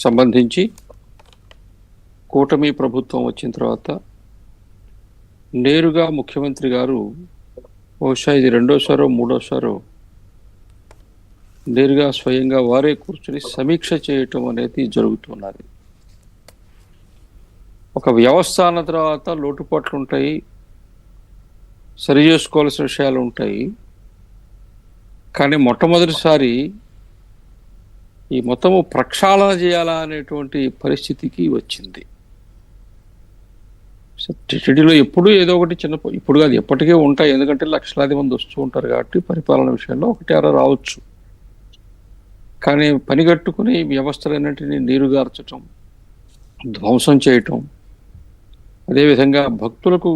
సంబంధించి కూటమి ప్రభుత్వం వచ్చిన తర్వాత నేరుగా ముఖ్యమంత్రి గారు బహుశా ఇది రెండోసారో మూడోసారో నేరుగా స్వయంగా వారే కూర్చుని సమీక్ష చేయటం అనేది జరుగుతున్నది. ఒక వ్యవస్థ అన్న తర్వాత లోటుపాట్లు ఉంటాయి, సరి చేసుకోవాల్సిన విషయాలు ఉంటాయి. కానీ మొట్టమొదటిసారి ఈ మొత్తము ప్రక్షాళన చేయాలా అనేటువంటి పరిస్థితికి వచ్చింది. టీటీడీలో ఎప్పుడు ఏదో ఒకటి ఇప్పుడు కాదు ఎప్పటికే ఉంటాయి, ఎందుకంటే లక్షలాది మంది వస్తూ ఉంటారు కాబట్టి పరిపాలన విషయంలో ఒకటి అర రావచ్చు. కానీ పనిగట్టుకుని వ్యవస్థలన్నింటినీ నీరుగార్చటం, ధ్వంసం చేయటం, అదేవిధంగా భక్తులకు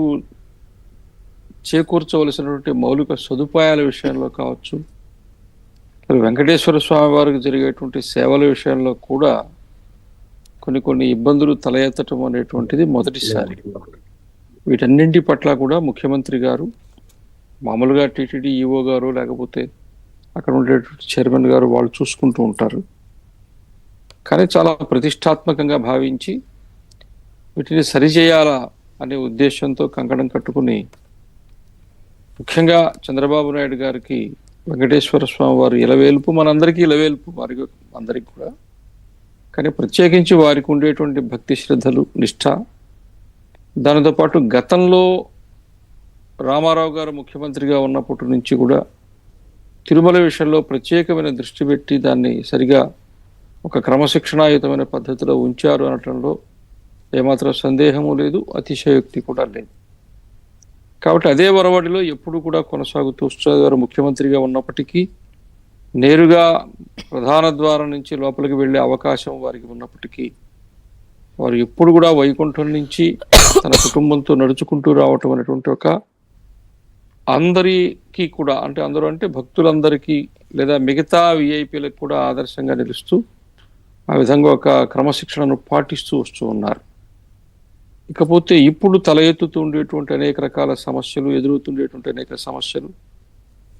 చేకూర్చవలసినటువంటి మౌలిక సదుపాయాల విషయంలో కావచ్చు, వెంకటేశ్వర స్వామి వారికి జరిగేటువంటి సేవల విషయంలో కూడా కొన్ని ఇబ్బందులు తల ఎత్తటం అనేటువంటిది మొదటిసారి. వీటన్నింటి పట్ల కూడా ముఖ్యమంత్రి గారు మామూలుగా టీటీడీ ఈఓ గారు లేకపోతే అక్కడ ఉండేటువంటి చైర్మన్ గారు వాళ్ళు చూసుకుంటూ ఉంటారు. కానీ చాలా ప్రతిష్టాత్మకంగా భావించి వీటిని సరిచేయాలా అనే ఉద్దేశంతో కంకణం కట్టుకుని ముఖ్యంగా చంద్రబాబు నాయుడు గారికి వెంకటేశ్వర స్వామి వారు ఇలవేల్పు, మనందరికీ ఇలవేల్పు వారికి అందరికి కూడా. కానీ ప్రత్యేకించి వారికి ఉండేటువంటి భక్తి శ్రద్ధలు, నిష్ఠ, దానితో పాటు గతంలో రామారావు గారు ముఖ్యమంత్రిగా ఉన్నప్పటి నుంచి కూడా తిరుమల విషయంలో ప్రత్యేకమైన దృష్టి పెట్టి దాన్ని సరిగా ఒక క్రమశిక్షణాయుతమైన పద్ధతిలో ఉంచారు అనటంలో ఏమాత్రం సందేహము లేదు, అతిశయోక్తి కూడా లేదు. కాబట్టి అదే వరవడిలో ఎప్పుడు కూడా కొనసాగుతూ వారు ముఖ్యమంత్రిగా ఉన్నప్పటికీ నేరుగా ప్రధాన ద్వారం నుంచి లోపలికి వెళ్ళే అవకాశం వారికి ఉన్నప్పటికీ వారు ఎప్పుడు కూడా వైకుంఠం నుంచి తన కుటుంబంతో నడుచుకుంటూ రావటం అనేటువంటి ఒక అందరికీ కూడా, అంటే అందరూ అంటే భక్తులందరికీ లేదా మిగతా విఐపీలకు కూడా ఆదర్శంగా నిలుస్తూ ఆ విధంగా ఒక క్రమశిక్షణను పాటిస్తూ వస్తూ ఉన్నారు. ఇకపోతే ఇప్పుడు తల ఎత్తుతుండేటువంటి అనేక రకాల సమస్యలు, ఎదురవుతుండేటువంటి అనేక సమస్యలు,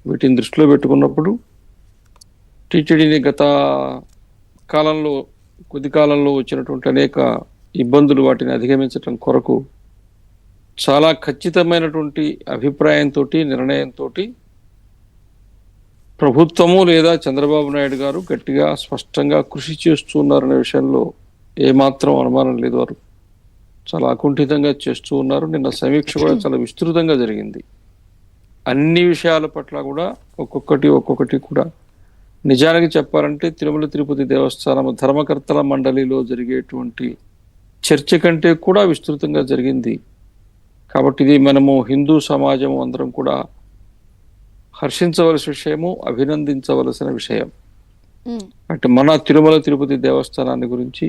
వీటిని దృష్టిలో పెట్టుకున్నప్పుడు టీటీడీని గత కాలంలో కొద్ది కాలంలో వచ్చినటువంటి అనేక ఇబ్బందులు వాటిని అధిగమించడం కొరకు చాలా ఖచ్చితమైనటువంటి అభిప్రాయంతో, నిర్ణయంతో ప్రభుత్వము లేదా చంద్రబాబు నాయుడు గారు గట్టిగా స్పష్టంగా కృషి చేస్తున్నారనే విషయంలో ఏమాత్రం అనుమానం లేదు. వారు చాలా అకుంఠితంగా చేస్తూ ఉన్నారు. నిన్న సమీక్ష కూడా చాలా విస్తృతంగా జరిగింది. అన్ని విషయాల పట్ల కూడా ఒక్కొక్కటి కూడా నిజానికి చెప్పాలంటే తిరుమల తిరుపతి దేవస్థానం ధర్మకర్తల మండలిలో జరిగేటువంటి చర్చ కంటే కూడా విస్తృతంగా జరిగింది. కాబట్టి ఇది మనము హిందూ సమాజం అందరం కూడా హర్షించవలసిన విషయము, అభినందించవలసిన విషయం. అంటే మన తిరుమల తిరుపతి దేవస్థానాన్ని గురించి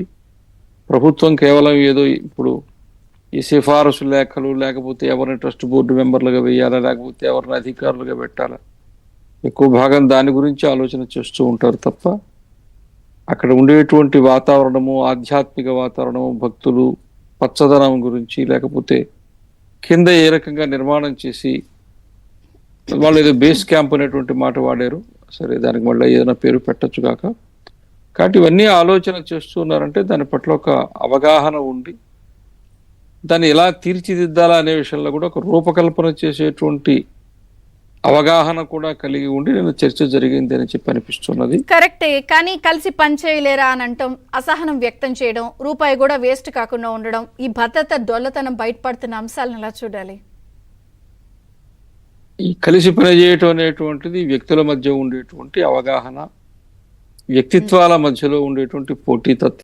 ప్రభుత్వం కేవలం ఏదో ఇప్పుడు ఈ సిఫారసు లేఖలు, లేకపోతే ఎవరిని ట్రస్ట్ బోర్డు మెంబర్లుగా వేయాలా, లేకపోతే ఎవరిని అధికారులుగా పెట్టాలా, ఎక్కువ భాగం దాని గురించి ఆలోచన చేస్తూ ఉంటారు తప్ప అక్కడ ఉండేటువంటి వాతావరణము, ఆధ్యాత్మిక వాతావరణము, భక్తులు, పచ్చదనం గురించి, లేకపోతే కింద ఏ రకంగా నిర్మాణం చేసి వాళ్ళు ఏదో బేస్ క్యాంప్ అనేటువంటి మాట వాడారు. సరే, దానికి మళ్ళీ ఏదైనా పేరు పెట్టచ్చు కాక. కాబట్టి ఇవన్నీ ఆలోచన చేస్తున్నారంటే దాని పట్ల ఒక అవగాహన ఉండి దాన్ని ఎలా తీర్చిదిద్దాలా అనే విషయంలో కూడా ఒక రూపకల్పన చేసేటువంటి అవగాహన కూడా కలిగి ఉండి నేను చర్చ జరిగింది అని చెప్పి అనిపిస్తున్నది. కరెక్టే. కానీ కలిసి పనిచేయలేరా అని అంటాం, అసహనం వ్యక్తం చేయడం, రూపాయి కూడా వేస్ట్ కాకుండా ఉండడం, ఈ భద్రత డొల్లతనం బయటపడుతున్న అంశాలను ఎలా చూడాలి? ఈ కలిసి పనిచేయటం అనేటువంటిది వ్యక్తుల మధ్య ఉండేటువంటి అవగాహన, వ్యక్తిత్వాల మధ్యలో ఉండేటువంటి పోటీతత్వం